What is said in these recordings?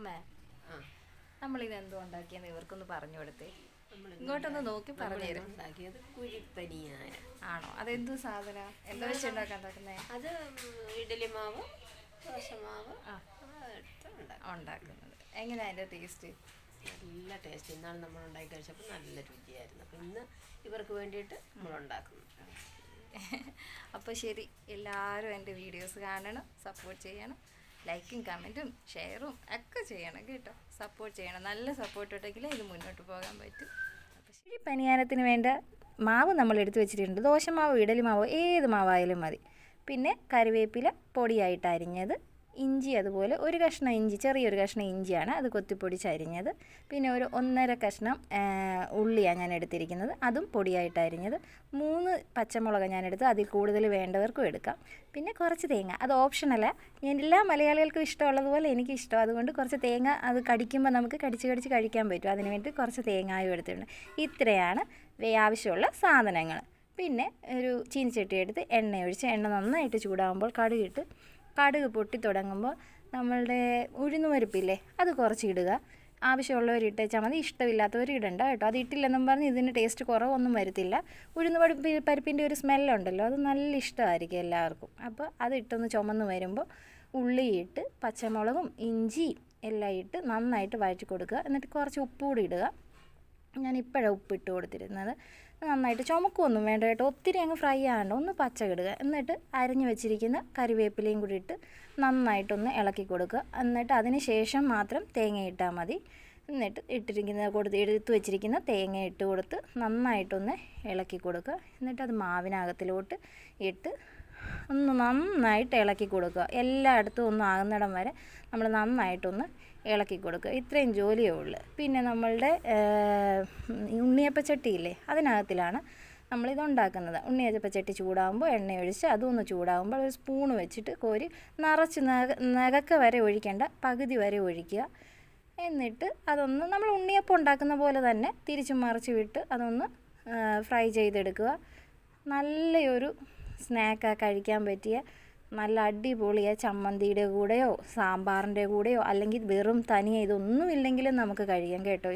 അമ്മേ നമ്മളിത് എന്തോ ഉണ്ടാക്കിയെന്ന് ഇവർക്കൊന്ന് പറഞ്ഞു കൊടുത്തേ. ഇങ്ങോട്ടൊന്ന് നോക്കി പറഞ്ഞു തരും. ഉണ്ടാക്കിയത് കുഴിപ്പനിയായ ആണോ? അതെന്തു സാധന? എന്താ വെച്ച് ഉണ്ടാക്കുന്നേ? അത് ഇഡലി മാവ്, ദോശമാവ് ഉണ്ടാക്കുന്നത്. എങ്ങനെയാ അതിൻ്റെ ടേസ്റ്റ്? നല്ല ടേസ്റ്റ്. ഇന്നാണ് നമ്മൾ ഉണ്ടാക്കി കഴിച്ചപ്പോൾ നല്ല രുചിയായിരുന്നു. അപ്പം ഇന്ന് ഇവർക്ക് വേണ്ടിയിട്ട് നമ്മൾ ഉണ്ടാക്കുന്നു. അപ്പോൾ ശരി, എല്ലാവരും എൻ്റെ വീഡിയോസ് കാണണം, സപ്പോർട്ട് ചെയ്യണം, ലൈക്കും കമൻറ്റും ഷെയറും ഒക്കെ ചെയ്യണം കേട്ടോ. സപ്പോർട്ട് ചെയ്യണം. നല്ല സപ്പോർട്ട് ഉണ്ടെങ്കിലേ ഇത് മുന്നോട്ട് പോകാൻ പറ്റും. അപ്പോൾ ശരി, പനിയാരത്തിന് വേണ്ട മാവ് നമ്മൾ എടുത്ത് വെച്ചിട്ടുണ്ട്. ദോശമാവോ ഇഡലി മാവോ ഏത് മാവായാലും മതി. പിന്നെ കറിവേപ്പില പൊടിയായിട്ട് അരിഞ്ഞത്, ഇഞ്ചി അതുപോലെ ഒരു കഷ്ണം ഇഞ്ചി, ചെറിയൊരു കഷ്ണം ഇഞ്ചിയാണ് അത് കൊത്തിപ്പൊടിച്ച് അരിഞ്ഞത്. പിന്നെ ഒരു 1.5 കഷ്ണം ഉള്ളിയാണ് ഞാൻ എടുത്തിരിക്കുന്നത്, അതും പൊടിയായിട്ട് അരിഞ്ഞത്. 3 പച്ചമുളക് ഞാൻ എടുത്ത്, അതിൽ കൂടുതൽ വേണ്ടവർക്കും എടുക്കാം. പിന്നെ കുറച്ച് തേങ്ങ, അത് ഓപ്ഷനല്ല, എല്ലാ മലയാളികൾക്കും ഇഷ്ടമുള്ളതുപോലെ എനിക്ക് ഇഷ്ടം. അതുകൊണ്ട് കുറച്ച് തേങ്ങ അത് കടിക്കുമ്പോൾ നമുക്ക് കടിച്ച് കഴിക്കാൻ പറ്റും. അതിന് വേണ്ടി കുറച്ച് തേങ്ങായും എടുത്തിട്ടുണ്ട്. ഇത്രയാണ് ആവശ്യമുള്ള സാധനങ്ങൾ. പിന്നെ ഒരു ചീനിച്ചട്ടി എടുത്ത് എണ്ണ ഒഴിച്ച്, എണ്ണ നന്നായിട്ട് ചൂടാകുമ്പോൾ കടുക് പൊട്ടി തുടങ്ങുമ്പോൾ നമ്മളുടെ ഉഴുന്നുപരിപ്പില്ലേ അത് കുറച്ച് ഇടുക. ആവശ്യമുള്ളവർ ഇട്ടേച്ചാൽ മതി, ഇഷ്ടമില്ലാത്തവർ ഇടണ്ട കേട്ടോ. അത് ഇട്ടില്ലെന്നും പറഞ്ഞ് ഇതിന് ടേസ്റ്റ് കുറവൊന്നും വരത്തില്ല. പരിപ്പിൻ്റെ ഒരു സ്മെല്ലുണ്ടല്ലോ, അത് നല്ല ഇഷ്ടമായിരിക്കും എല്ലാവർക്കും. അപ്പോൾ അതിട്ടൊന്ന് ചുമന്ന് വരുമ്പോൾ ഉള്ളിയിട്ട് പച്ചമുളകും ഇഞ്ചിയും എല്ലാം ഇട്ട് നന്നായിട്ട് വഴറ്റി കൊടുക്കുക. എന്നിട്ട് കുറച്ച് ഉപ്പ് കൂടി ഇടുക. ഞാൻ ഇപ്പോഴാണ് ഉപ്പിട്ട് കൊടുത്തിരുന്നത്. നന്നായിട്ട് ചുമക്കൊന്നും വേണ്ട കേട്ടോ, ഒത്തിരി അങ്ങ് ഫ്രൈ ആകണ്ട, ഒന്ന് പച്ച ഇടുക. എന്നിട്ട് അരിഞ്ഞു വെച്ചിരിക്കുന്ന കറിവേപ്പിലയും കൂടി ഇട്ട് നന്നായിട്ടൊന്ന് ഇളക്കി കൊടുക്കുക. എന്നിട്ട് അതിന് ശേഷം മാത്രം തേങ്ങ ഇട്ടാൽ മതി. എന്നിട്ട് എടുത്ത് വെച്ചിരിക്കുന്ന തേങ്ങ ഇട്ട് കൊടുത്ത് നന്നായിട്ടൊന്ന് ഇളക്കി കൊടുക്കുക. എന്നിട്ട് അത് മാവിനകത്തിലോട്ട് ഇട്ട് ഒന്ന് നന്നായിട്ട് ഇളക്കി കൊടുക്കുക. എല്ലായിടത്തും ഒന്ന് ആകുന്നിടം വരെ നമ്മൾ നന്നായിട്ടൊന്ന് ഇളക്കി കൊടുക്കുക. ഇത്രയും ജോലിയേ ഉള്ളൂ. പിന്നെ നമ്മളുടെ ഉണ്ണിയപ്പച്ചട്ടിയില്ലേ അതിനകത്തിലാണ് നമ്മളിതുണ്ടാക്കുന്നത്. ഉണ്ണിയപ്പച്ചട്ടി ചൂടാകുമ്പോൾ എണ്ണയൊഴിച്ച് അതൊന്ന് ചൂടാകുമ്പോൾ ഒരു സ്പൂണ് വെച്ചിട്ട് കോരി നിറച്ച് നകക്ക വരെ ഒഴിക്കേണ്ട, പകുതി വരെ ഒഴിക്കുക. എന്നിട്ട് അതൊന്ന് നമ്മൾ ഉണ്ണിയപ്പം ഉണ്ടാക്കുന്ന പോലെ തന്നെ തിരിച്ചും മറിച്ച് വിട്ട് അതൊന്ന് ഫ്രൈ ചെയ്തെടുക്കുക. നല്ലൊരു സ്നാക്കാണ്, കഴിക്കാൻ പറ്റിയ നല്ല അടിപൊളിയ ചമ്മന്തിയുടെ കൂടെയോ സാമ്പാറിൻ്റെ കൂടെയോ അല്ലെങ്കിൽ വെറും തനിയെ ഇതൊന്നും ഇല്ലെങ്കിലും നമുക്ക് കഴിക്കാം കേട്ടോ.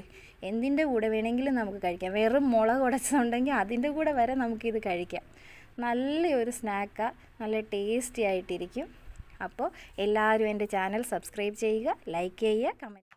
എന്തിൻ്റെ കൂടെ വേണമെങ്കിലും നമുക്ക് കഴിക്കാം. വെറും മുളക് ഉടച്ചതുണ്ടെങ്കിൽ അതിൻ്റെ കൂടെ വരെ നമുക്കിത് കഴിക്കാം. നല്ലൊരു സ്നാക്കാണ്, നല്ല ടേസ്റ്റി ആയിട്ടിരിക്കും. അപ്പോൾ എല്ലാവരും എൻ്റെ ചാനൽ സബ്സ്ക്രൈബ് ചെയ്യുക, ലൈക്ക് ചെയ്യുക, കമൻറ്റ്